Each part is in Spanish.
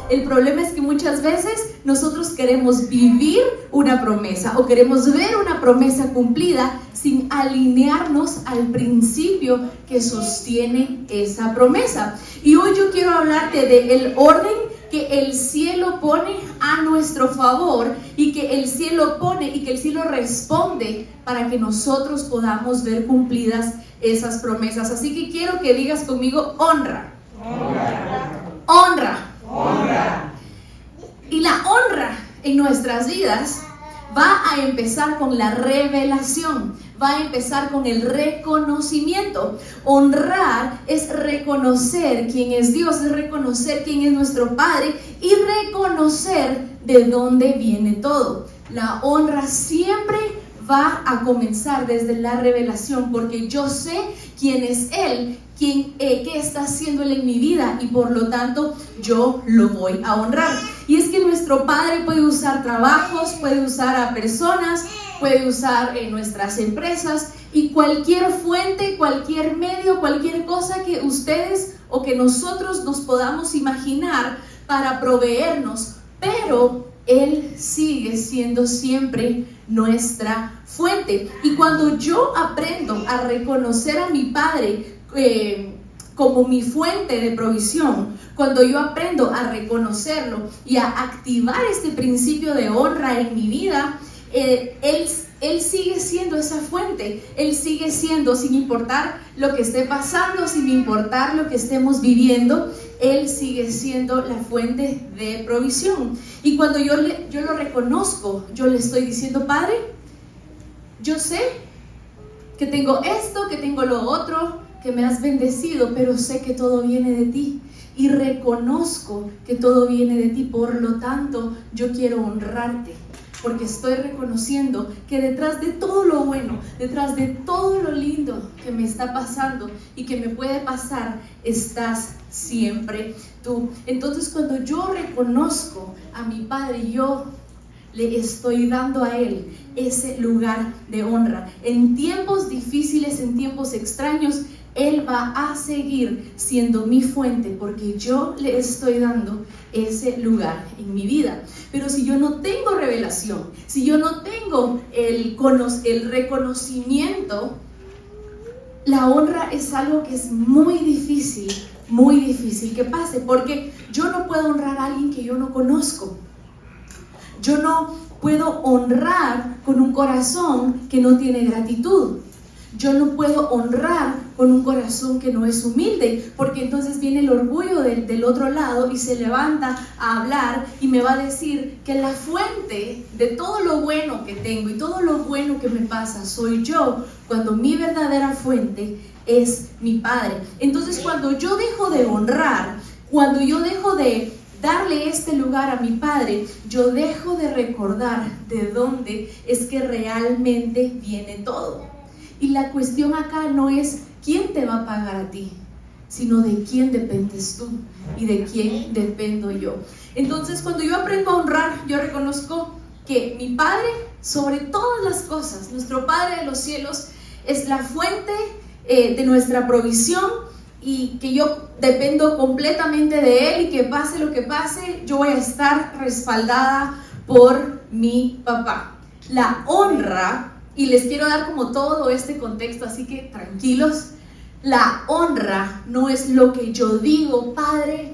El problema es que muchas veces nosotros queremos vivir una promesa o queremos ver una promesa cumplida sin alinearnos al principio que sostiene esa promesa. Y hoy yo quiero hablarte del orden que el cielo pone a nuestro favor y que el cielo pone y que el cielo responde para que nosotros podamos ver cumplidas esas promesas. Así que quiero que digas conmigo: honra. Honra. Honra. Y la honra en nuestras vidas va a empezar con la revelación, va a empezar con el reconocimiento. Honrar es reconocer quién es Dios, es reconocer quién es nuestro Padre y reconocer de dónde viene todo. La honra siempre va a comenzar desde la revelación, porque yo sé quién es Él, qué está haciendo Él en mi vida, y por lo tanto yo lo voy a honrar. Y es que nuestro Padre puede usar trabajos, puede usar a personas, puede usar nuestras empresas y cualquier fuente, cualquier medio, cualquier cosa que ustedes o que nosotros nos podamos imaginar para proveernos, pero Él sigue siendo siempre nuestra fuente. Y cuando yo aprendo a reconocer a mi Padre como mi fuente de provisión, cuando yo aprendo a reconocerlo y a activar este principio de honra en mi vida, Él sigue siendo esa fuente. Él sigue siendo, sin importar lo que esté pasando, sin importar lo que estemos viviendo, Él sigue siendo la fuente de provisión. Y cuando yo lo reconozco, yo le estoy diciendo: Padre, yo sé que tengo esto, que tengo lo otro, que me has bendecido, pero sé que todo viene de ti y reconozco que todo viene de ti. Por lo tanto, yo quiero honrarte, porque estoy reconociendo que detrás de todo lo bueno, detrás de todo lo lindo que me está pasando y que me puede pasar, estás siempre tú. Entonces, cuando yo reconozco a mi Padre, yo le estoy dando a Él ese lugar de honra. En tiempos difíciles, en tiempos extraños, Él va a seguir siendo mi fuente, porque yo le estoy dando ese lugar en mi vida. Pero si yo no tengo revelación, si yo no tengo el reconocimiento, la honra es algo que es muy difícil que pase, porque yo no puedo honrar a alguien que yo no conozco. Yo no puedo honrar con un corazón que no tiene gratitud. Yo no puedo honrar con un corazón que no es humilde, porque entonces viene el orgullo del otro lado y se levanta a hablar y me va a decir que la fuente de todo lo bueno que tengo y todo lo bueno que me pasa soy yo, cuando mi verdadera fuente es mi Padre. Entonces, cuando yo dejo de honrar, cuando yo dejo de darle este lugar a mi Padre, yo dejo de recordar de dónde es que realmente viene todo. Y la cuestión acá no es quién te va a pagar a ti, sino de quién dependes tú y de quién dependo yo. Entonces, cuando yo aprendo a honrar, yo reconozco que mi Padre, sobre todas las cosas, nuestro Padre de los cielos, es la fuente de nuestra provisión, y que yo dependo completamente de Él, y que pase lo que pase, yo voy a estar respaldada por mi papá. La honra, y les quiero dar como todo este contexto, así que tranquilos, la honra no es lo que yo digo: Padre,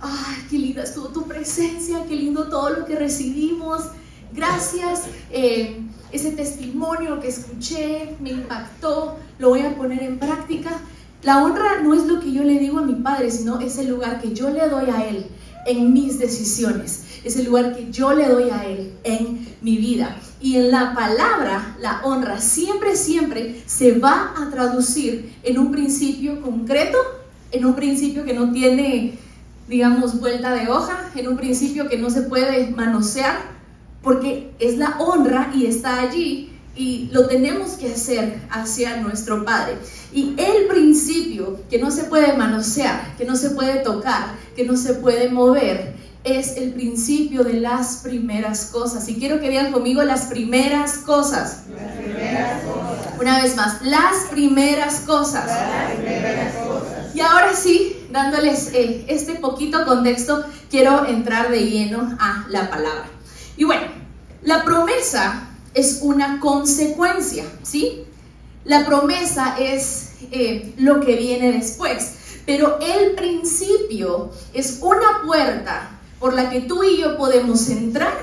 ay, qué linda estuvo tu presencia, qué lindo todo lo que recibimos, gracias, ese testimonio que escuché me impactó, lo voy a poner en práctica. La honra no es lo que yo le digo a mi Padre, sino es el lugar que yo le doy a Él en mis decisiones, es el lugar que yo le doy a Él en mi vida. Y en la palabra, la honra siempre se va a traducir en un principio concreto, en un principio que no tiene, digamos, vuelta de hoja, en un principio que no se puede manosear, porque es la honra y está allí. Y lo tenemos que hacer hacia nuestro Padre. Y el principio que no se puede manosear, que no se puede tocar, que no se puede mover, es el principio de las primeras cosas. Y quiero que digan conmigo: las primeras cosas. Las primeras cosas. Una vez más, las primeras cosas. Las primeras cosas. Y ahora sí, dándoles este poquito contexto, quiero entrar de lleno a la palabra. Y bueno, la promesa es una consecuencia, ¿sí? La promesa es lo que viene después, pero el principio es una puerta por la que tú y yo podemos entrar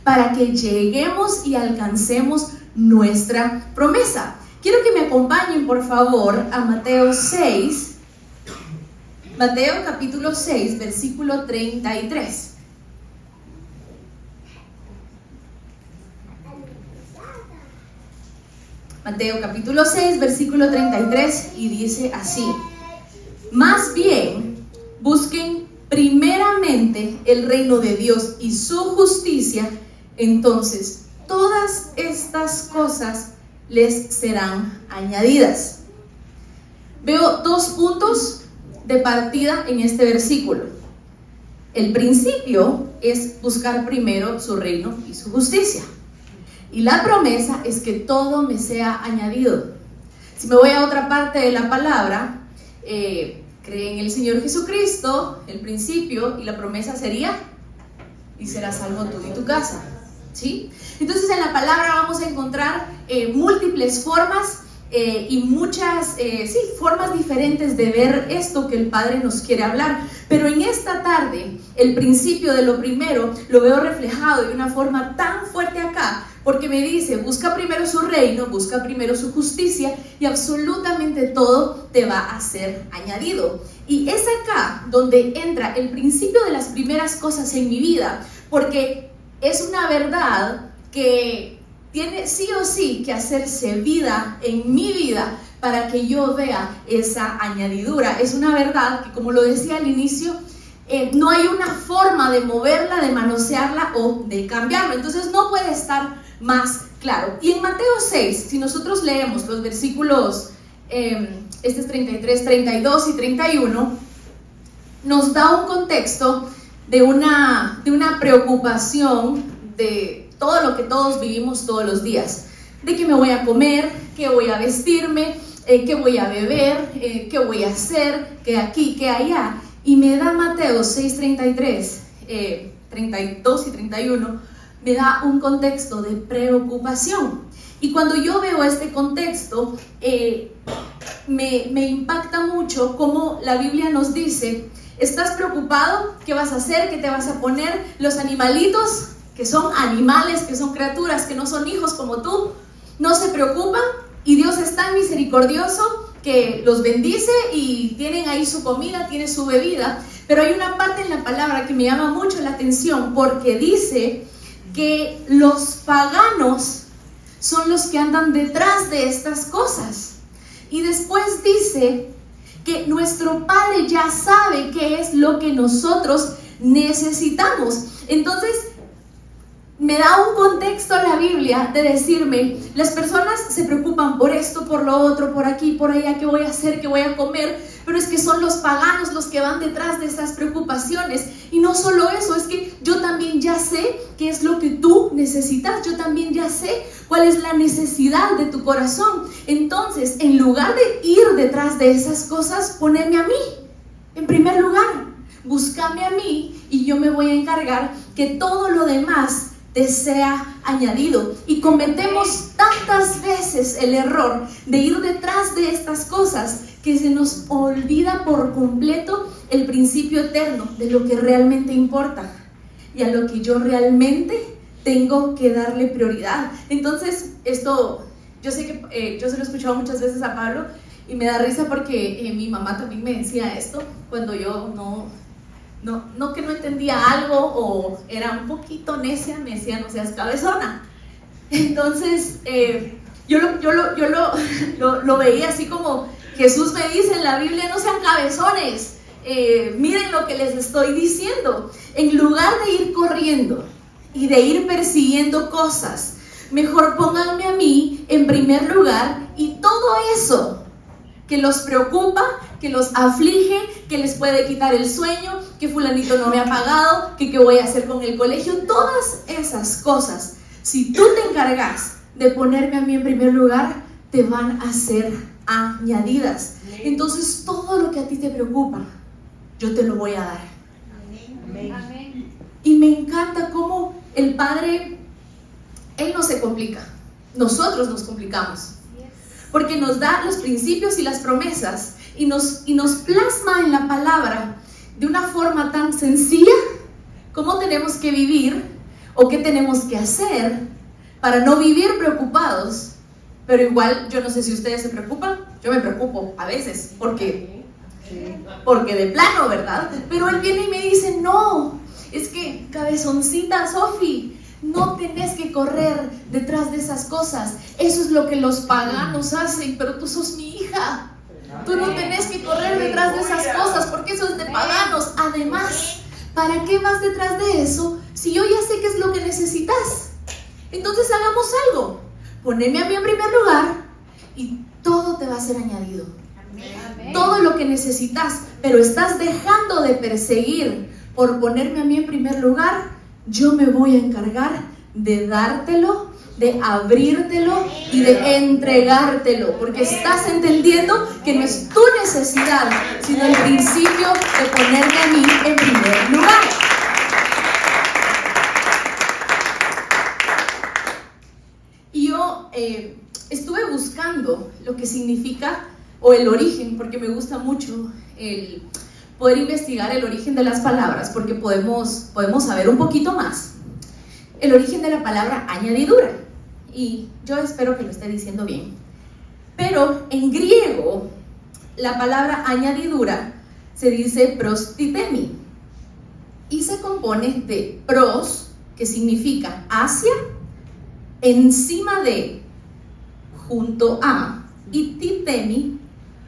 para que lleguemos y alcancemos nuestra promesa. Quiero que me acompañen, por favor, a Mateo 6, Mateo capítulo 6, versículo 33. Mateo capítulo 6, versículo 33, y dice así: más bien, busquen primeramente el reino de Dios y su justicia, entonces todas estas cosas les serán añadidas. Veo dos puntos de partida en este versículo. El principio es buscar primero su reino y su justicia. Y la promesa es que todo me sea añadido. Si me voy a otra parte de la palabra, cree en el Señor Jesucristo, el principio, y la promesa sería: y serás salvo tú y tu casa, ¿sí? Entonces en la palabra vamos a encontrar múltiples formas y muchas formas diferentes de ver esto que el Padre nos quiere hablar. Pero en esta tarde, el principio de lo primero lo veo reflejado de una forma tan fuerte acá, porque me dice: busca primero su reino, busca primero su justicia, y absolutamente todo te va a ser añadido. Y es acá donde entra el principio de las primeras cosas en mi vida, porque es una verdad que tiene sí o sí que hacerse vida en mi vida para que yo vea esa añadidura. Es una verdad que, como lo decía al inicio, no hay una forma de moverla, de manosearla o de cambiarlo. Entonces no puede estar más claro. Y en Mateo 6, si nosotros leemos los versículos, este es 33, 32 y 31, nos da un contexto de una preocupación de todo lo que todos vivimos todos los días. De qué me voy a comer, qué voy a vestirme, qué voy a beber, qué voy a hacer, qué aquí, qué allá. Y me da Mateo 6, 33, 32 y 31, me da un contexto de preocupación. Y cuando yo veo este contexto, me impacta mucho cómo la Biblia nos dice: ¿estás preocupado? ¿Qué vas a hacer? ¿Qué te vas a poner? Los animalitos, que son animales, que son criaturas, que no son hijos como tú, no se preocupan, y Dios es tan misericordioso que los bendice y tienen ahí su comida, tienen su bebida. Pero hay una parte en la palabra que me llama mucho la atención, porque dice que los paganos son los que andan detrás de estas cosas. Y después dice que nuestro Padre ya sabe qué es lo que nosotros necesitamos. Entonces me da un contexto la Biblia de decirme: las personas se preocupan por esto, por lo otro, por aquí, por allá, qué voy a hacer, qué voy a comer, pero es que son los paganos los que van detrás de esas preocupaciones. Y no solo eso, es que yo también ya sé qué es lo que tú necesitas, yo también ya sé cuál es la necesidad de tu corazón. Entonces, en lugar de ir detrás de esas cosas, poneme a mí en primer lugar, búscame a mí, y yo me voy a encargar que todo lo demás te sea añadido. Y cometemos tantas veces el error de ir detrás de estas cosas que se nos olvida por completo el principio eterno de lo que realmente importa y a lo que yo realmente tengo que darle prioridad. Entonces, esto, yo sé que yo se lo he escuchado muchas veces a Pablo, y me da risa porque mi mamá también me decía esto cuando yo no que no entendía algo o era un poquito necia. Me decía: no seas cabezona. Entonces yo lo veía así como Jesús me dice en la Biblia: no sean cabezones, miren lo que les estoy diciendo. En lugar de ir corriendo y de ir persiguiendo cosas, mejor pónganme a mí en primer lugar, y todo eso que los preocupa, que los aflige, que les puede quitar el sueño, que fulanito no me ha pagado, que qué voy a hacer con el colegio, todas esas cosas, si tú te encargas de ponerme a mí en primer lugar, te van a ser añadidas. Entonces todo lo que a ti te preocupa, yo te lo voy a dar. Amén. Y me encanta cómo el Padre, Él no se complica, nosotros nos complicamos, porque nos da los principios y las promesas y nos plasma en la palabra de una forma tan sencilla cómo tenemos que vivir o qué tenemos que hacer para no vivir preocupados. Pero igual, yo no sé si ustedes se preocupan, yo me preocupo a veces, porque de plano, ¿verdad? Pero Él viene y me dice, no, es que cabezoncita Sofi, no tenés que correr detrás de esas cosas. Eso es lo que los paganos hacen, pero tú sos mi hija. Tú no tenés que correr detrás de esas cosas, porque eso es de paganos. Además, ¿para qué vas detrás de eso si yo ya sé qué es lo que necesitas? Entonces hagamos algo. Poneme a mí en primer lugar y todo te va a ser añadido. Amén. Todo lo que necesitas, pero estás dejando de perseguir por ponerme a mí en primer lugar. Yo me voy a encargar de dártelo, de abrírtelo y de entregártelo, porque estás entendiendo que no es tu necesidad, sino el principio de ponerme a mí en primer lugar. Y yo estuve buscando lo que significa, o el origen, porque me gusta mucho el poder investigar el origen de las palabras, porque podemos saber un poquito más. El origen de la palabra añadidura, y yo espero que lo esté diciendo bien. Pero en griego, la palabra añadidura se dice prostitemi, y se compone de pros, que significa hacia, encima de, junto a, y titemi,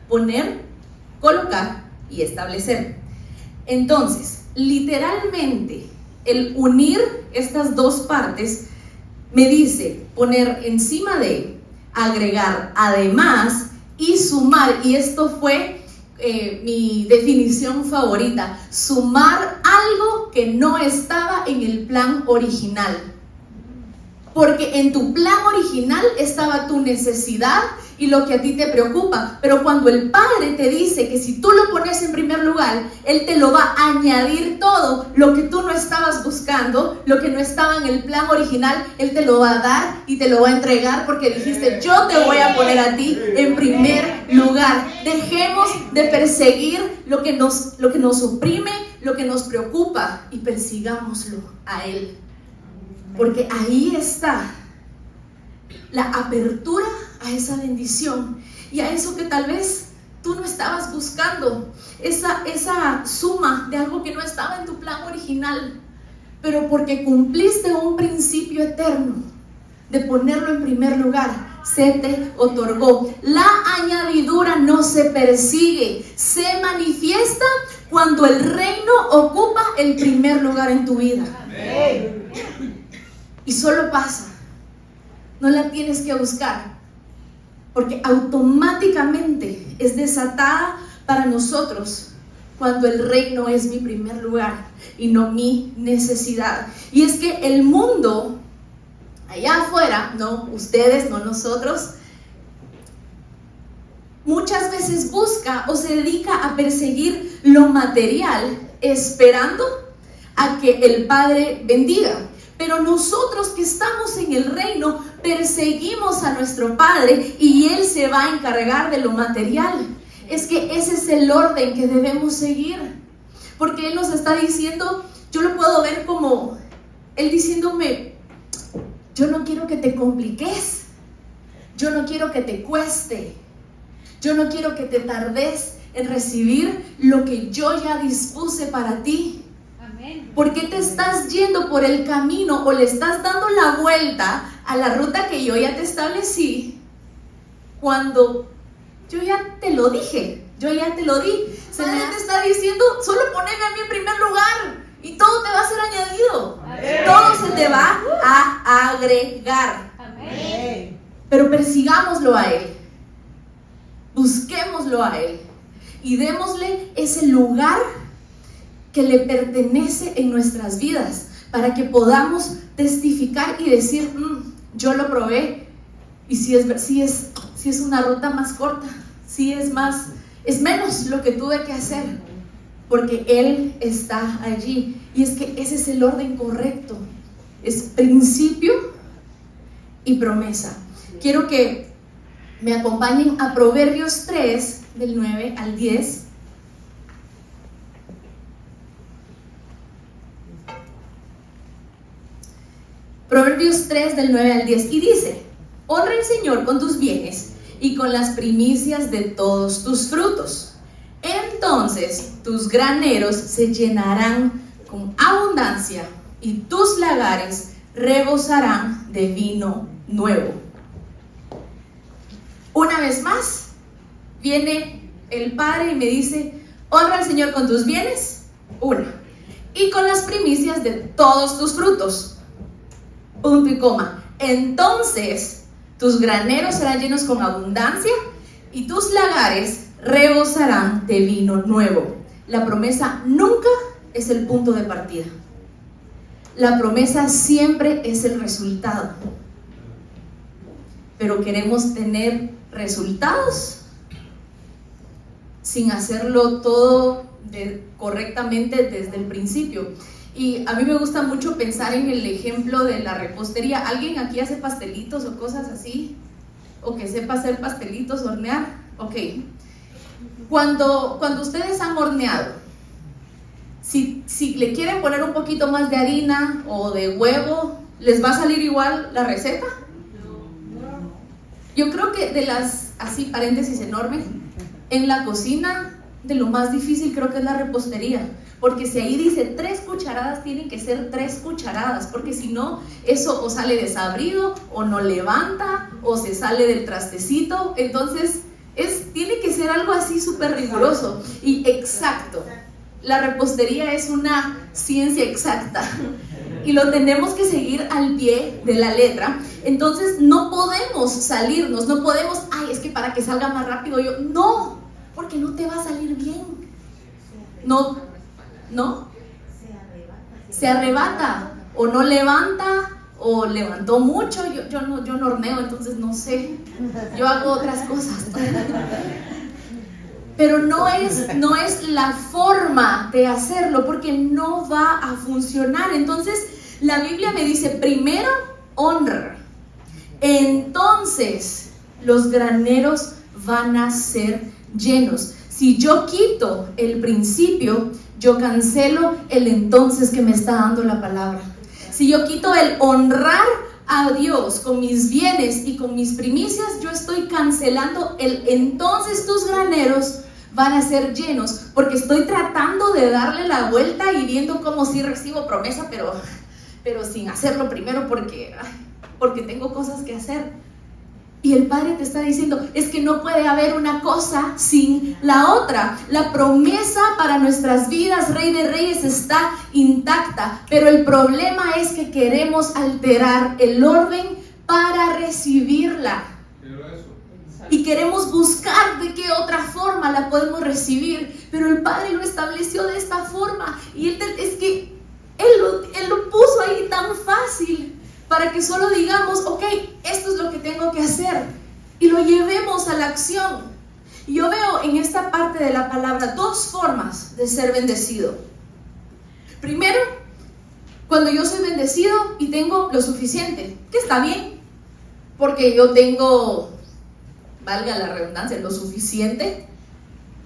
poner, colocar y establecer. Entonces, literalmente, el unir estas dos partes me dice poner encima de, agregar además y sumar. Y esto fue mi definición favorita: sumar algo que no estaba en el plan original. Porque en tu plan original estaba tu necesidad y lo que a ti te preocupa. Pero cuando el Padre te dice que si tú lo pones en primer lugar, Él te lo va a añadir todo. Lo que tú no estabas buscando, lo que no estaba en el plan original, Él te lo va a dar y te lo va a entregar, porque dijiste, yo te voy a poner a ti en primer lugar. Dejemos de perseguir lo que nos oprime, lo que nos preocupa, y persigámoslo a Él. Porque ahí está la apertura a esa bendición y a eso que tal vez tú no estabas buscando, esa suma de algo que no estaba en tu plan original, pero porque cumpliste un principio eterno de ponerlo en primer lugar, se te otorgó. La añadidura no se persigue, se manifiesta cuando el reino ocupa el primer lugar en tu vida. Amén. Y solo pasa, no la tienes que buscar, porque automáticamente es desatada para nosotros cuando el reino es mi primer lugar y no mi necesidad. Y es que el mundo, allá afuera, no ustedes, no nosotros, muchas veces busca o se dedica a perseguir lo material, esperando a que el Padre bendiga. Pero nosotros que estamos en el reino perseguimos a nuestro Padre y Él se va a encargar de lo material. Es que ese es el orden que debemos seguir. Porque Él nos está diciendo, yo lo puedo ver como Él diciéndome, yo no quiero que te compliques, yo no quiero que te cueste, yo no quiero que te tardes en recibir lo que yo ya dispuse para ti. ¿Por qué te estás yendo por el camino o le estás dando la vuelta a la ruta que yo ya te establecí, cuando yo ya te lo dije, yo ya te lo di? Se te está diciendo, solo poneme a mí en primer lugar y todo te va a ser añadido. Amén. Todo se te va a agregar. Amén. Pero persigámoslo a Él, busquémoslo a Él y démosle ese lugar que le pertenece en nuestras vidas, para que podamos testificar y decir, yo lo probé, y si es una ruta más corta, si es menos lo que tuve que hacer, porque Él está allí. Y es que ese es el orden correcto, es principio y promesa. Quiero que me acompañen a Proverbios 3, del 9 al 10. Proverbios 3, del 9 al 10, y dice: honra al Señor con tus bienes y con las primicias de todos tus frutos. Entonces tus graneros se llenarán con abundancia y tus lagares rebosarán de vino nuevo. Una vez más, viene el Padre y me dice: honra al Señor con tus bienes, una, y con las primicias de todos tus frutos, punto y coma. Entonces tus graneros serán llenos con abundancia y tus lagares rebosarán de vino nuevo. La promesa nunca es el punto de partida. La promesa siempre es el resultado. Pero queremos tener resultados sin hacerlo todo correctamente desde el principio. Y a mí me gusta mucho pensar en el ejemplo de la repostería. ¿Alguien aquí hace pastelitos o cosas así? ¿O que sepa hacer pastelitos, hornear? Ok. Cuando ustedes han horneado, si le quieren poner un poquito más de harina o de huevo, ¿les va a salir igual la receta? Yo creo que de las, así paréntesis enorme, en la cocina de lo más difícil creo que es la repostería, porque si ahí dice 3 cucharadas, tienen que ser 3 cucharadas, porque si no, eso o sale desabrido, o no levanta, o se sale del trastecito. Entonces tiene que ser algo así súper riguroso y exacto. La repostería es una ciencia exacta y lo tenemos que seguir al pie de la letra. Entonces no podemos salirnos, no podemos, ay, es que para que salga más rápido yo, no, porque no te va a salir bien. No, se arrebata, o no levanta, o levantó mucho. Yo no horneo, entonces no sé, yo hago otras cosas. Pero no es la forma de hacerlo, porque no va a funcionar. Entonces la Biblia me dice: primero honra, entonces los graneros van a ser llenos. Si yo quito el principio, yo cancelo el entonces que me está dando la palabra. Si yo quito el honrar a Dios con mis bienes y con mis primicias, yo estoy cancelando el entonces tus graneros van a ser llenos, porque estoy tratando de darle la vuelta y viendo cómo sí recibo promesa, pero sin hacerlo primero porque tengo cosas que hacer. Y el Padre te está diciendo: es que no puede haber una cosa sin la otra. La promesa para nuestras vidas, Rey de Reyes, está intacta, pero el problema es que queremos alterar el orden para recibirla. Y queremos buscar de qué otra forma la podemos recibir, pero el Padre lo estableció de esta forma. Y Él lo puso ahí tan fácil para que solo digamos: ok, esto es lo que tengo que hacer, y lo llevemos a la acción. Y yo veo en esta parte de la palabra 2 formas de ser bendecido. Primero, cuando yo soy bendecido y tengo lo suficiente, que está bien, porque yo tengo, valga la redundancia, lo suficiente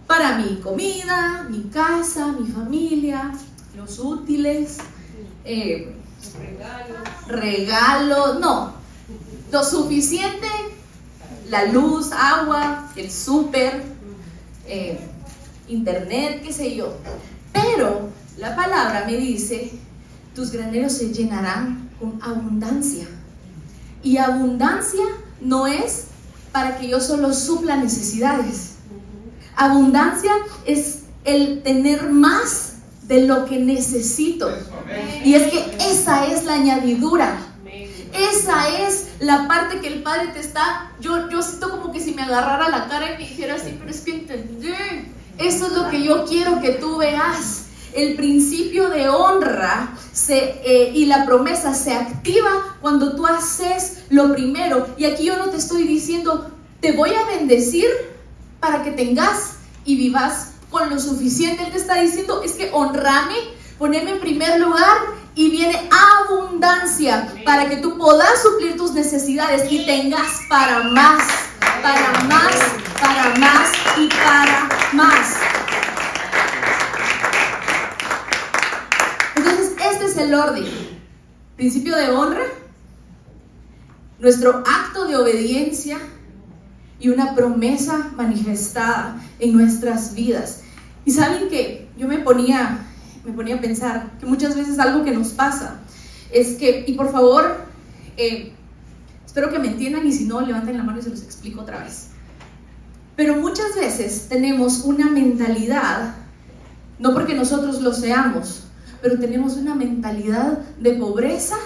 para mi comida, mi casa, mi familia, los útiles, regalos, no, lo suficiente, la luz, agua, el súper, internet, qué sé yo. Pero la palabra me dice: tus graneros se llenarán con abundancia. Y abundancia no es para que yo solo supla necesidades. Abundancia es el tener más de lo que necesito. Y es que esa es la añadidura. Esa es la parte que el Padre te está... Yo siento como que si me agarrara la cara y me dijera así: pero es que entendí. Eso es lo que yo quiero que tú veas. El principio de honra y la promesa se activa cuando tú haces lo primero. Y aquí yo no te estoy diciendo: te voy a bendecir para que tengas y vivas con lo suficiente. Él te está diciendo, es que honrame, poneme en primer lugar y viene abundancia para que tú puedas suplir tus necesidades y tengas para más, para más, para más y para más. Entonces, este es el orden. Principio de honra, nuestro acto de obediencia y una promesa manifestada en nuestras vidas. Y saben que yo me ponía a pensar que muchas veces algo que nos pasa es que, y por favor, espero que me entiendan, y si no, levanten la mano y se los explico otra vez. Pero muchas veces tenemos una mentalidad, no porque nosotros lo seamos, pero tenemos una mentalidad de pobreza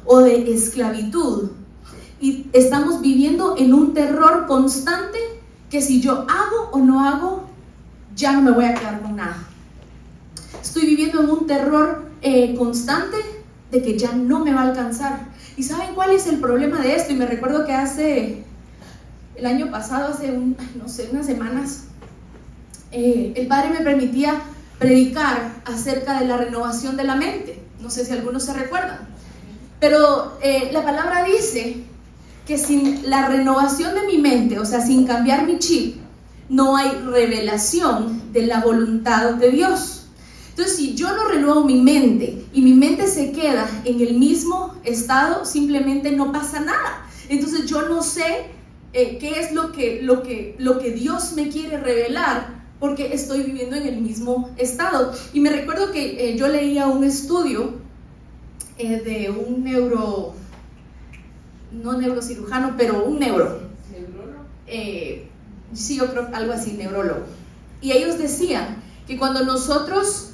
o de esclavitud. Y estamos viviendo en un terror constante que si yo hago o no hago, ya no me voy a quedar con nada. Estoy viviendo en un terror constante de que ya no me va a alcanzar. ¿Y saben cuál es el problema de esto? Y me recuerdo que el año pasado, hace unas semanas, el Padre me permitía predicar acerca de la renovación de la mente. No sé si algunos se recuerdan. Pero la palabra dice que sin la renovación de mi mente, o sea, sin cambiar mi chip, no hay revelación de la voluntad de Dios. Entonces, si yo no renuevo mi mente y mi mente se queda en el mismo estado, simplemente no pasa nada. Entonces, yo no sé qué es lo que Dios me quiere revelar, porque estoy viviendo en el mismo estado. Y me recuerdo que yo leía un estudio de un no neurocirujano, pero un neurólogo. Sí, yo creo algo así, neurólogo. Y ellos decían que cuando nosotros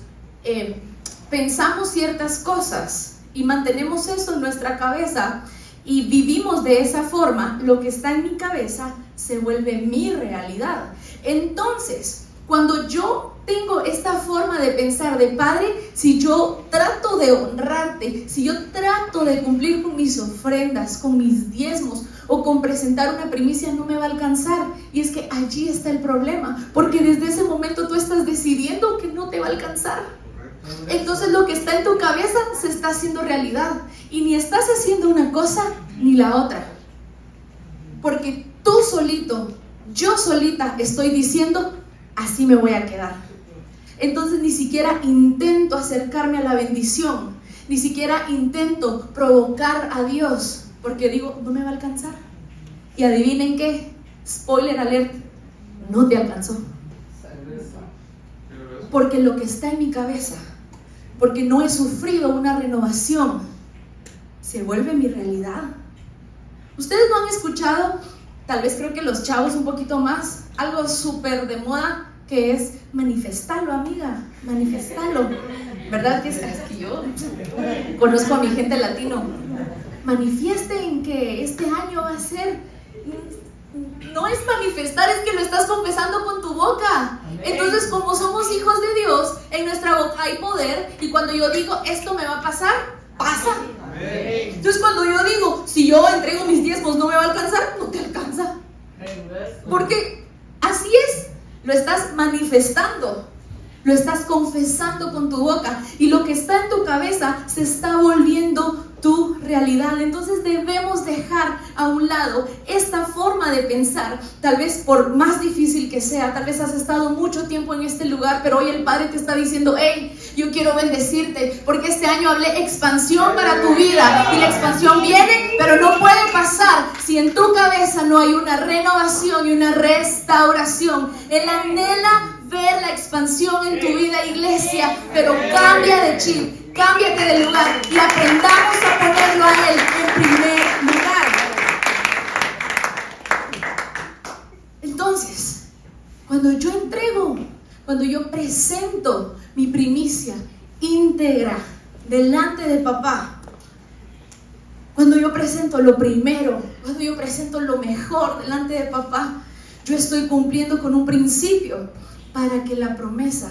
pensamos ciertas cosas y mantenemos eso en nuestra cabeza y vivimos de esa forma, lo que está en mi cabeza se vuelve mi realidad. Entonces, cuando yo tengo esta forma de pensar de Padre, si yo trato de honrarte, si yo trato de cumplir con mis ofrendas, con mis diezmos o con presentar una primicia, no me va a alcanzar. Y es que allí está el problema, porque desde ese momento tú estás decidiendo que no te va a alcanzar. Entonces lo que está en tu cabeza se está haciendo realidad, y ni estás haciendo una cosa ni la otra, porque tú solito, yo solita estoy diciendo, así me voy a quedar. Entonces ni siquiera intento acercarme a la bendición, ni siquiera intento provocar a Dios, porque digo, no me va a alcanzar. Y adivinen qué, spoiler alert, no te alcanzó. Porque lo que está en mi cabeza, porque no he sufrido una renovación, se vuelve mi realidad. Ustedes no han escuchado, tal vez creo que los chavos un poquito más, algo súper de moda, que es manifestarlo, amiga, manifestarlo. ¿Verdad que es que yo conozco a mi gente latino? Manifiesten que este año va a ser. No es manifestar, es que lo estás confesando con tu boca. Entonces, como somos hijos de Dios, en nuestra boca hay poder, y cuando yo digo esto me va a pasar, pasa. Entonces, cuando yo digo, si yo entrego mis diezmos no me va a alcanzar, no te alcanza. Porque así es, lo estás manifestando, lo estás confesando con tu boca, y lo que está en tu cabeza se está volviendo tu realidad. Entonces debemos dejar a un lado esta forma de pensar, tal vez por más difícil que sea. Tal vez has estado mucho tiempo en este lugar, pero hoy el Padre te está diciendo, hey, yo quiero bendecirte, porque este año hablé expansión para tu vida, y la expansión viene, pero no puede pasar si en tu cabeza no hay una renovación y una restauración. Él anhela ver la expansión en tu vida, iglesia, pero cambia de chip. Cámbiate de lugar y aprendamos a ponerlo a Él en primer lugar. Entonces, cuando yo entrego, cuando yo presento mi primicia íntegra delante de papá, cuando yo presento lo primero, cuando yo presento lo mejor delante de papá, yo estoy cumpliendo con un principio para que la promesa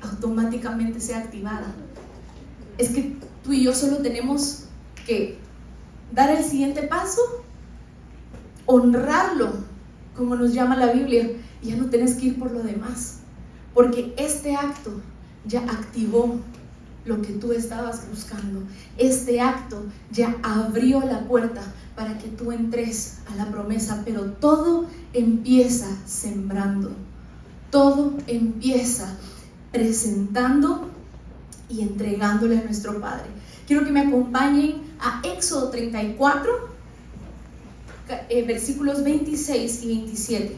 automáticamente sea activada. Es que tú y yo solo tenemos que dar el siguiente paso, honrarlo como nos llama la Biblia, y ya no tienes que ir por lo demás, porque este acto ya activó lo que tú estabas buscando. Este acto ya abrió la puerta para que tú entres a la promesa, pero todo empieza sembrando, todo empieza presentando y entregándole a nuestro Padre. Quiero que me acompañen a Éxodo 34, versículos 26 y 27.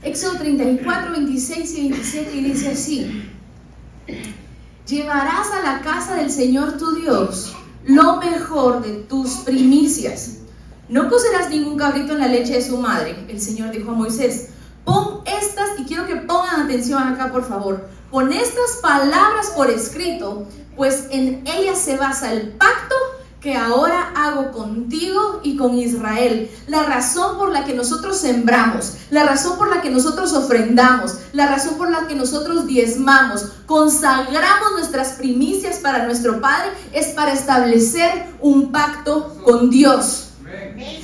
Éxodo 34, 26 y 27, y dice así: llevarás a la casa del Señor tu Dios lo mejor de tus primicias. No cocerás ningún cabrito en la leche de su madre. El Señor dijo a Moisés: pon estas, y quiero que pongan atención acá por favor, pon estas palabras por escrito, pues en ellas se basa el pacto que ahora hago contigo y con Israel. La razón por la que nosotros sembramos, la razón por la que nosotros ofrendamos, la razón por la que nosotros diezmamos, consagramos nuestras primicias para nuestro Padre, es para establecer un pacto con Dios.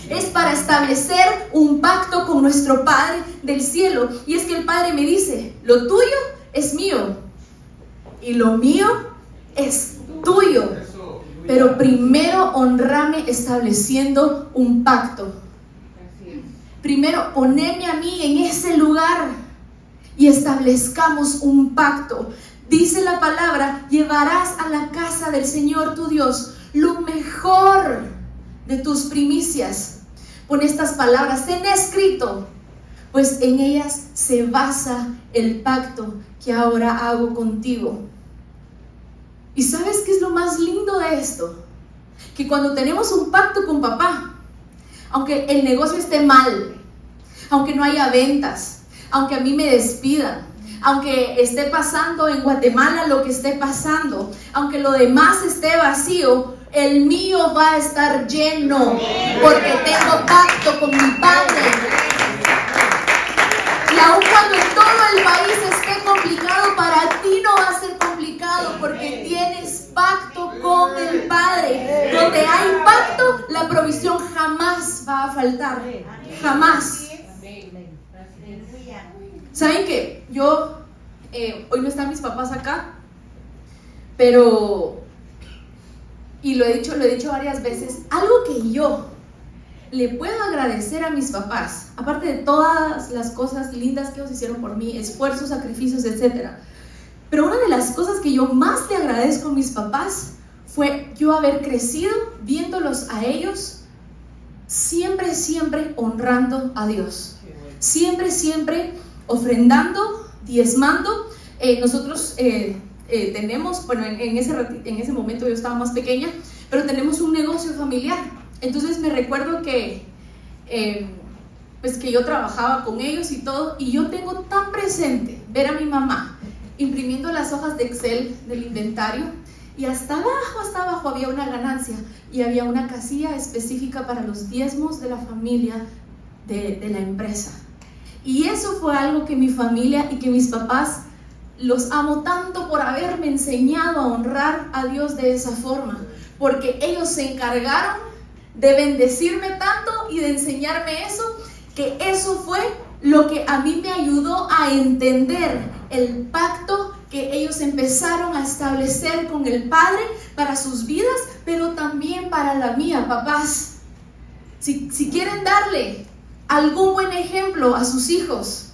Es para establecer un pacto con nuestro Padre del cielo. Y es que el Padre me dice: lo tuyo es mío y lo mío es tuyo. Pero primero honrame estableciendo un pacto. Primero poneme a mí en ese lugar y establezcamos un pacto. Dice la palabra: llevarás a la casa del Señor tu Dios lo mejor de tus primicias. Pon estas palabras en escrito, pues en ellas se basa el pacto que ahora hago contigo. ¿Y sabes qué es lo más lindo de esto? Que cuando tenemos un pacto con papá, aunque el negocio esté mal, aunque no haya ventas, aunque a mí me despidan, aunque esté pasando en Guatemala lo que esté pasando, aunque lo demás esté vacío, el mío va a estar lleno, porque tengo pacto con mi Padre. Y aun cuando todo el país esté complicado, para ti no va a ser complicado, porque tienes pacto con el Padre. Donde hay pacto, la provisión jamás va a faltar. Jamás. ¿Saben qué? Yo, hoy no están mis papás acá, pero, y lo he dicho varias veces, algo que yo le puedo agradecer a mis papás, aparte de todas las cosas lindas que ellos hicieron por mí, esfuerzos, sacrificios, etc. Pero una de las cosas que yo más le agradezco a mis papás fue yo haber crecido viéndolos a ellos siempre honrando a Dios. Siempre ofrendando, diezmando. Nosotros tenemos, bueno, en ese momento yo estaba más pequeña, pero tenemos un negocio familiar. Entonces me recuerdo que pues que yo trabajaba con ellos y todo, y yo tengo tan presente ver a mi mamá imprimiendo las hojas de Excel del inventario, y hasta abajo había una ganancia y había una casilla específica para los diezmos de la familia de la empresa. Y eso fue algo que mi familia y que mis papás, los amo tanto por haberme enseñado a honrar a Dios de esa forma, porque ellos se encargaron de bendecirme tanto y de enseñarme eso, que eso fue lo que a mí me ayudó a entender el pacto que ellos empezaron a establecer con el Padre para sus vidas, pero también para la mía. Papás, si quieren darle algún buen ejemplo a sus hijos,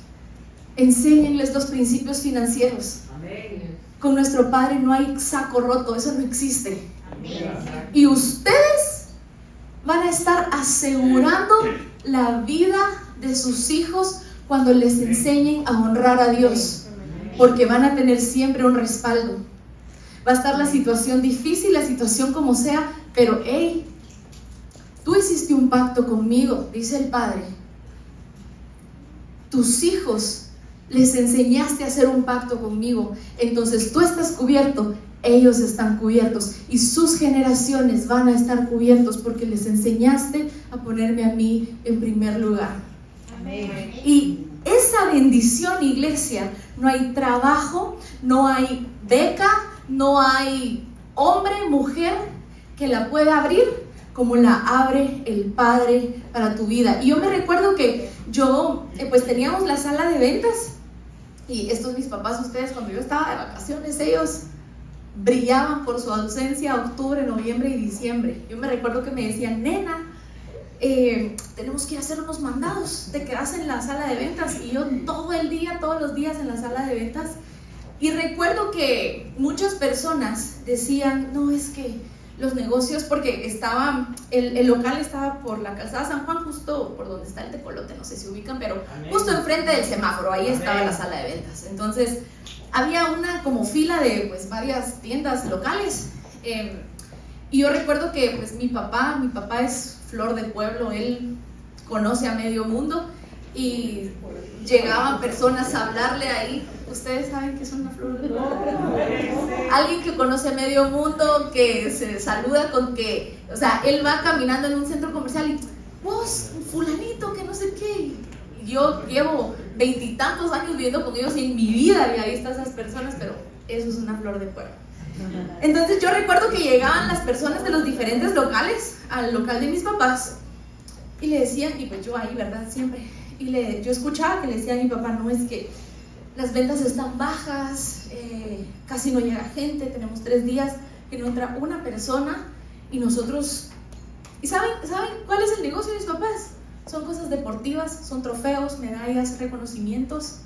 enséñenles los principios financieros. Amén. Con nuestro Padre no hay saco roto, eso no existe. Amén. Y ustedes van a estar asegurando la vida de sus hijos cuando les enseñen a honrar a Dios, porque van a tener siempre un respaldo. Va a estar la situación difícil, la situación como sea, pero hey, tú hiciste un pacto conmigo, dice el Padre. Tus hijos les enseñaste a hacer un pacto conmigo, entonces tú estás cubierto, ellos están cubiertos y sus generaciones van a estar cubiertos porque les enseñaste a ponerme a mí en primer lugar. Amén. Y esa bendición, iglesia, no hay trabajo, no hay beca, no hay hombre, mujer que la puede abrir como la abre el Padre para tu vida. Y yo me recuerdo que yo, pues teníamos la sala de ventas, y estos mis papás, ustedes, cuando yo estaba de vacaciones, ellos brillaban por su ausencia octubre, noviembre y diciembre. Yo me recuerdo que me decían, nena, tenemos que ir a hacer unos mandados, te quedas en la sala de ventas. Y yo todo el día, todos los días en la sala de ventas. Y recuerdo que muchas personas decían, no, es que los negocios, porque estaba, el local estaba por la calzada San Juan, justo por donde está el Tecolote, no sé si ubican, pero justo enfrente del semáforo, ahí estaba la sala de ventas. Entonces había una como fila de pues varias tiendas locales, y yo recuerdo que pues mi papá es flor de pueblo, él conoce a medio mundo, y llegaban personas a hablarle ahí. Ustedes saben que es una flor de pueblo, alguien que conoce medio mundo, que se saluda con que, o sea, él va caminando en un centro comercial y vos, fulanito, que no sé qué. Yo llevo 20 y tantos años viviendo con ellos y en mi vida había visto a esas personas, pero eso es una flor de pueblo. Entonces yo recuerdo que llegaban las personas de los diferentes locales al local de mis papás y le decían, y pues yo ahí, ¿verdad? Siempre, y yo escuchaba que le decía a mi papá, no, es que las ventas están bajas, casi no llega gente, tenemos 3 días que no entra una persona, y nosotros, ¿y saben cuál es el negocio de mis papás? Son cosas deportivas, son trofeos, medallas, reconocimientos,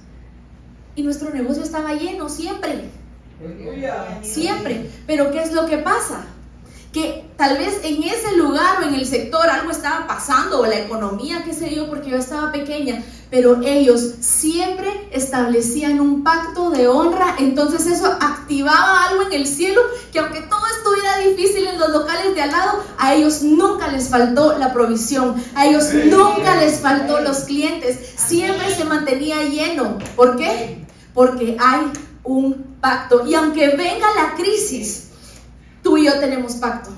y nuestro negocio estaba lleno siempre, siempre. Pero ¿qué es lo que pasa? Que tal vez en ese lugar o en el sector algo estaba pasando, o la economía, qué sé yo, porque yo estaba pequeña, pero ellos siempre establecían un pacto de honra. Entonces eso activaba algo en el cielo, que aunque todo estuviera difícil en los locales de al lado, a ellos nunca les faltó la provisión, a ellos nunca les faltó los clientes, siempre se mantenía lleno. ¿Por qué? Porque hay un pacto, y aunque venga la crisis, tú y yo tenemos pacto,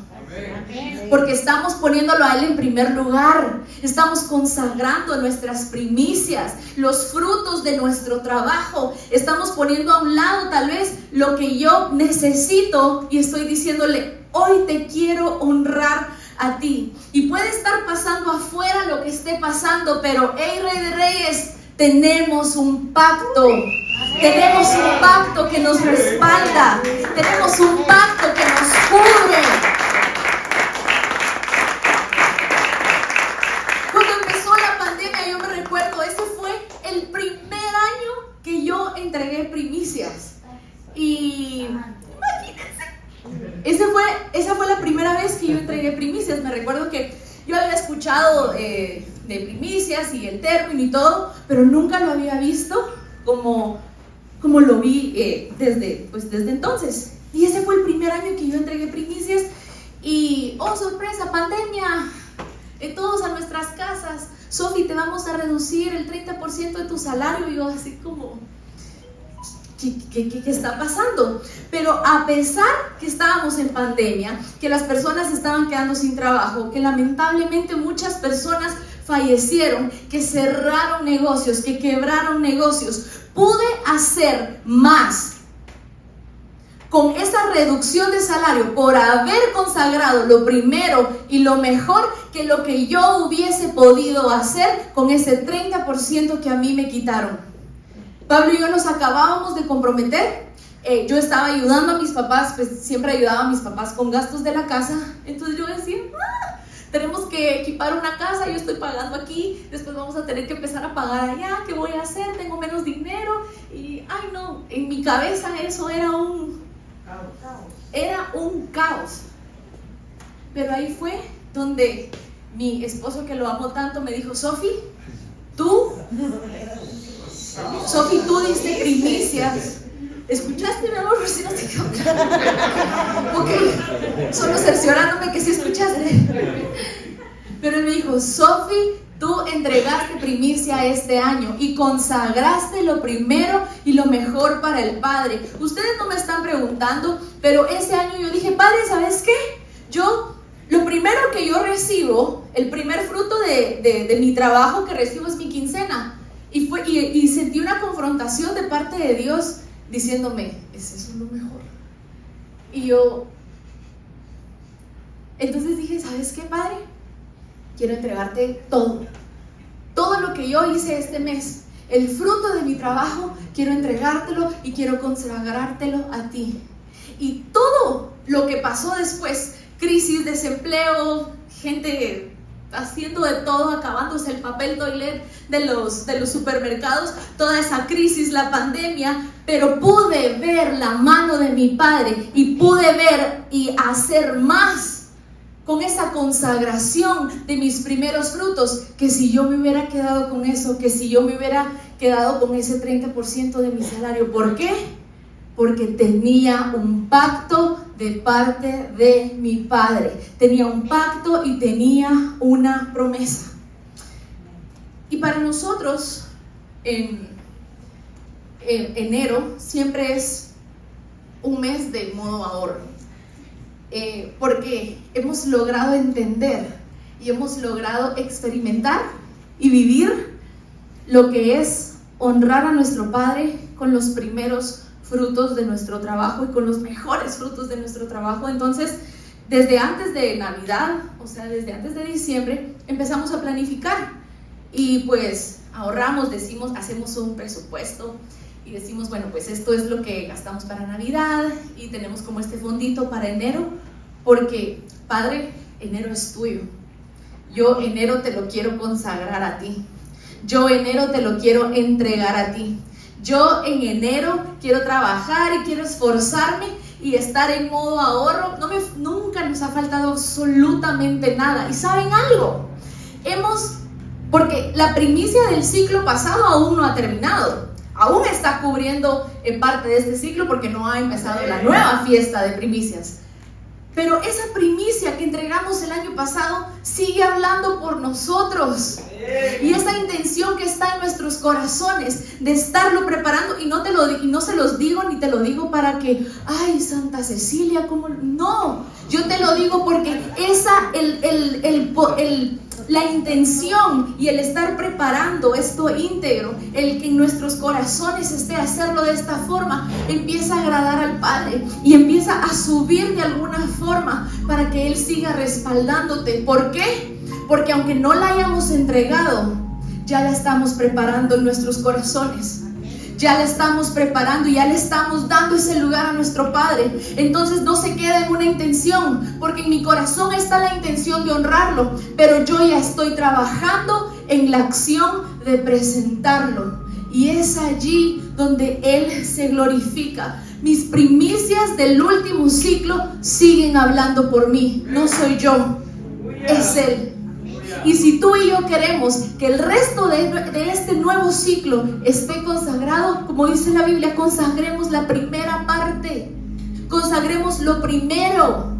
porque estamos poniéndolo a Él en primer lugar, estamos consagrando nuestras primicias, los frutos de nuestro trabajo, estamos poniendo a un lado tal vez lo que yo necesito, y estoy diciéndole, hoy te quiero honrar a ti. Y puede estar pasando afuera lo que esté pasando, pero hey, Rey de Reyes, tenemos un pacto. Tenemos un pacto que nos respalda, tenemos un pacto que nos cubre. Cuando empezó la pandemia, yo me recuerdo, ese fue el primer año que yo entregué primicias. Y imagínense, esa fue la primera vez que yo entregué primicias. Me recuerdo que yo había escuchado de primicias y el término y todo, pero nunca lo había visto como lo vi desde entonces. Y ese fue el primer año que yo entregué primicias. Y, oh sorpresa, pandemia, todos a nuestras casas. Sofi, te vamos a reducir el 30% de tu salario. Y yo así como, ¿qué está pasando? Pero a pesar que estábamos en pandemia, que las personas estaban quedando sin trabajo, que lamentablemente muchas personas fallecieron, que cerraron negocios, que quebraron negocios, pude hacer más con esa reducción de salario por haber consagrado lo primero y lo mejor que lo que yo hubiese podido hacer con ese 30% que a mí me quitaron. Pablo y yo nos acabábamos de comprometer. Yo estaba ayudando a mis papás, pues siempre ayudaba a mis papás con gastos de la casa. Entonces yo decía, tenemos que equipar una casa, yo estoy pagando aquí, después vamos a tener que empezar a pagar allá, ¿qué voy a hacer? Tengo menos dinero. Y ay no, en mi cabeza eso era un caos. Pero ahí fue donde mi esposo, que lo amo tanto, me dijo, Sofi, tú diste primicias. ¿Escuchaste, mi amor? Por si no te quedó claro. Ok, solo cerciorándome que sí escuchaste. Pero él me dijo, Sofi, tú entregaste primicia este año y consagraste lo primero y lo mejor para el Padre. Ustedes no me están preguntando, pero ese año yo dije, Padre, ¿sabes qué? Lo primero que yo recibo, el primer fruto de mi trabajo que recibo es mi quincena. Y sentí una confrontación de parte de Dios diciéndome, ¿es eso lo mejor? Y yo, Entonces dije, ¿sabes qué, Padre? Quiero entregarte todo. Todo lo que yo hice este mes, el fruto de mi trabajo, quiero entregártelo y quiero consagrártelo a ti. Y todo lo que pasó después, crisis, desempleo, gente haciendo de todo, acabándose el papel toilet de los supermercados, toda esa crisis, la pandemia, pero pude ver la mano de mi Padre y pude ver y hacer más con esa consagración de mis primeros frutos, que si yo me hubiera quedado con eso, que si yo me hubiera quedado con ese 30% de mi salario. ¿Por qué? Porque tenía un pacto de parte de mi Padre. Tenía un pacto y tenía una promesa. Y para nosotros, en enero siempre es un mes de modo ahorro. Porque hemos logrado entender y hemos logrado experimentar y vivir lo que es honrar a nuestro Padre con los primeros frutos de nuestro trabajo y con los mejores frutos de nuestro trabajo. Entonces, desde antes de Navidad, o sea, desde antes de diciembre, empezamos a planificar y pues ahorramos, decimos, hacemos un presupuesto y decimos, bueno, pues esto es lo que gastamos para Navidad y tenemos como este fondito para enero, porque, Padre, enero es tuyo. Yo enero te lo quiero consagrar a ti. Yo enero te lo quiero entregar a ti. Yo en enero quiero trabajar y quiero esforzarme y estar en modo ahorro. Nunca nos ha faltado absolutamente nada. ¿Y saben algo? Porque la primicia del ciclo pasado aún no ha terminado. Aún está cubriendo en parte de este ciclo porque no ha empezado la nueva fiesta de primicias. Pero esa primicia que entregamos el año pasado sigue hablando por nosotros. Y esa intención que está en nuestros corazones de estarlo preparando, y no se los digo ni te lo digo para que, ay, Santa Cecilia, ¿cómo? No, yo te lo digo porque la intención y el estar preparando esto íntegro, el que en nuestros corazones esté hacerlo de esta forma, empieza a agradar al Padre y empieza a subir de alguna forma para que Él siga respaldándote. ¿Por qué? Porque aunque no la hayamos entregado, ya la estamos preparando en nuestros corazones. Ya la estamos preparando y ya le estamos dando ese lugar a nuestro Padre. Entonces no se queda en una intención, porque en mi corazón está la intención de honrarlo, pero yo ya estoy trabajando en la acción de presentarlo. Y es allí donde Él se glorifica. Mis primicias del último ciclo siguen hablando por mí. No soy yo, es Él. Y si tú y yo queremos que el resto de este nuevo ciclo esté consagrado, como dice la Biblia, consagremos la primera parte, consagremos lo primero,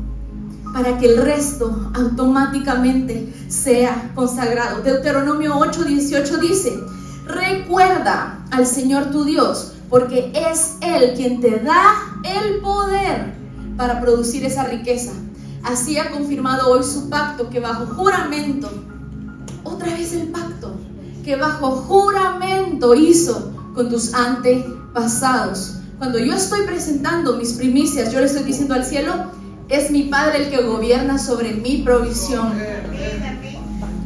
para que el resto automáticamente sea consagrado. Deuteronomio 8:18 dice: recuerda al Señor tu Dios, porque es Él quien te da el poder para producir esa riqueza. Así ha confirmado hoy su pacto, que bajo juramento, otra vez el pacto, que bajo juramento hizo con tus antepasados. Cuando yo estoy presentando mis primicias, yo le estoy diciendo al cielo: es mi Padre el que gobierna sobre mi provisión.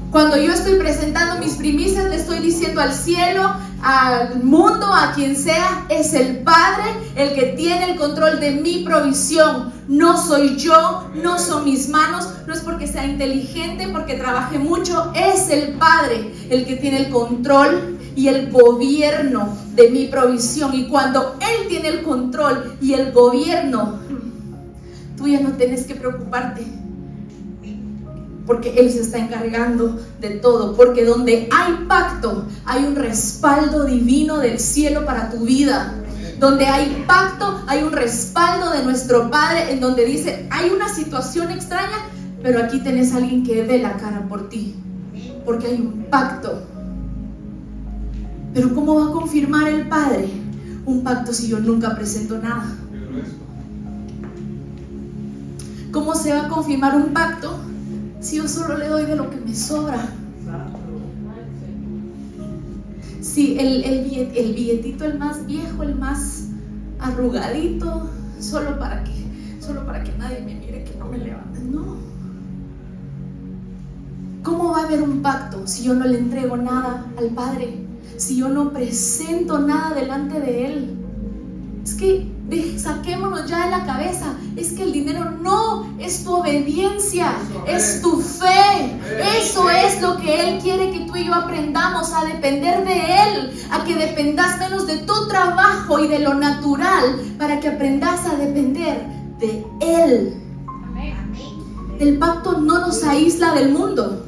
Cuando yo estoy presentando mis primicias, le estoy diciendo al cielo, al mundo, a quien sea: es el Padre el que tiene el control de mi provisión. No soy yo, no son mis manos, no es porque sea inteligente, porque trabaje mucho. Es el Padre el que tiene el control y el gobierno de mi provisión. Y cuando Él tiene el control y el gobierno, tú ya no tienes que preocuparte, porque Él se está encargando de todo. Porque donde hay pacto, hay un respaldo divino del cielo para tu vida. Donde hay pacto, hay un respaldo de nuestro Padre, en donde dice: hay una situación extraña, pero aquí tenés a alguien que dé la cara por ti, porque hay un pacto. Pero ¿cómo va a confirmar el Padre un pacto si yo nunca presento nada? ¿Cómo se va a confirmar un pacto si yo solo le doy de lo que me sobra? Si el billetito, el más viejo, el más arrugadito, solo para que nadie me mire, que no me levante. No, ¿Cómo va a haber un pacto si yo no le entrego nada al Padre? Si yo no presento nada delante de Él. Es que saquémonos ya de la cabeza. Es que el dinero no, es tu obediencia, es tu fe. Eso es lo que Él quiere que tú y yo aprendamos, a depender de Él, a que dependas menos de tu trabajo y de lo natural, para que aprendas a depender de Él. El pacto no nos aísla del mundo,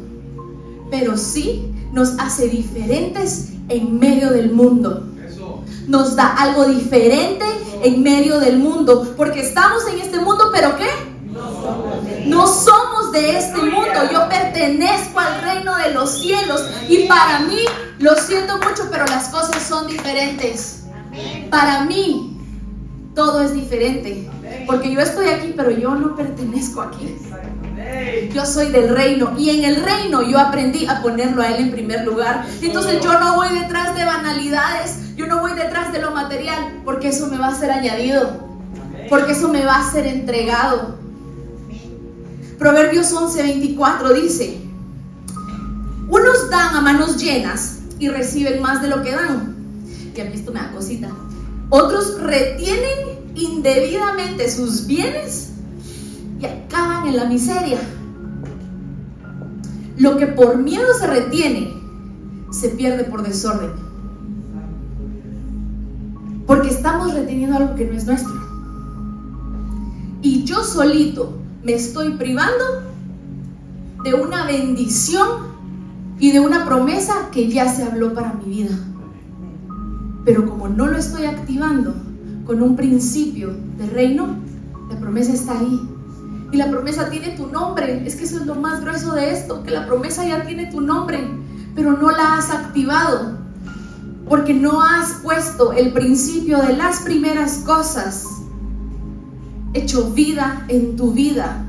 pero sí nos hace diferentes en medio del mundo. Nos da algo diferente en medio del mundo, porque estamos en este mundo, pero ¿qué? No somos de este mundo. Yo pertenezco al reino de los cielos, y para mí, lo siento mucho, pero las cosas son diferentes. Para mí todo es diferente, porque yo estoy aquí, pero yo no pertenezco aquí. Yo soy del reino, y en el reino yo aprendí a ponerlo a Él en primer lugar. Entonces yo no voy detrás de banalidades, yo no voy detrás de lo material, porque eso me va a ser añadido, porque eso me va a ser entregado. Proverbios 11:24 dice: unos dan a manos llenas y reciben más de lo que dan. Y a mí esto me da cosita. Otros retienen indebidamente sus bienes y acaban en la miseria. Lo que por miedo se retiene, se pierde por desorden. Porque estamos reteniendo algo que no es nuestro. Y yo solito me estoy privando de una bendición y de una promesa que ya se habló para mi vida. Pero como no lo estoy activando con un principio de reino, la promesa está ahí. Y la promesa tiene tu nombre. Es que eso es lo más grueso de esto, que la promesa ya tiene tu nombre, pero no la has activado, porque no has puesto el principio de las primeras cosas, hecho vida en tu vida.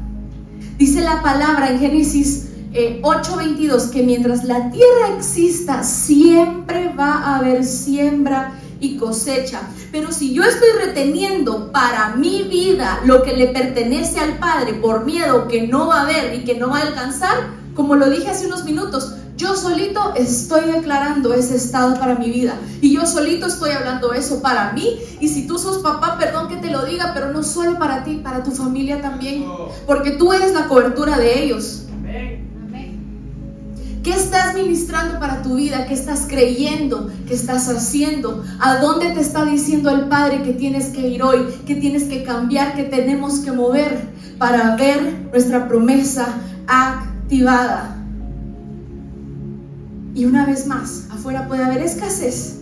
Dice la palabra en Génesis 8:22 que mientras la tierra exista, siempre va a haber siembra y cosecha. Pero si yo estoy reteniendo para mi vida lo que le pertenece al Padre por miedo que no va a haber y que no va a alcanzar, como lo dije hace unos minutos, yo solito estoy declarando ese estado para mi vida, y yo solito estoy hablando eso para mí. Y si tú sos papá, perdón que te lo diga, pero no solo para ti, para tu familia también, porque tú eres la cobertura de ellos. ¿Qué estás ministrando para tu vida? ¿Qué estás creyendo? ¿Qué estás haciendo? ¿A dónde te está diciendo el Padre que tienes que ir hoy? ¿Qué tienes que cambiar? ¿Qué tenemos que mover para ver nuestra promesa activada? Y una vez más, afuera puede haber escasez,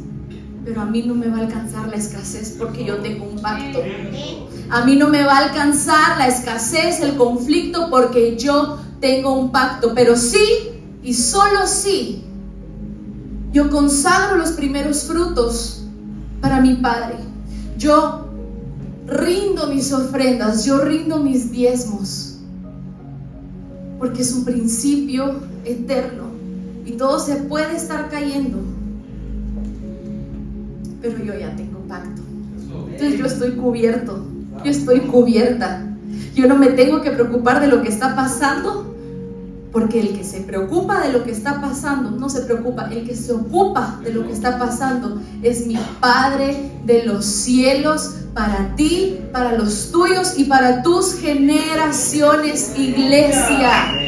pero a mí no me va a alcanzar la escasez, porque yo tengo un pacto. A mí no me va a alcanzar la escasez, el conflicto, porque yo tengo un pacto. Pero sí, y solo sí, yo consagro los primeros frutos para mi Padre. Yo rindo mis ofrendas, yo rindo mis diezmos, porque es un principio eterno y todo se puede estar cayendo, pero yo ya tengo pacto. Entonces yo estoy cubierto, yo estoy cubierta. Yo no me tengo que preocupar de lo que está pasando, porque el que se preocupa de lo que está pasando no se preocupa. El que se ocupa de lo que está pasando es mi Padre de los cielos, para ti, para los tuyos y para tus generaciones, iglesia.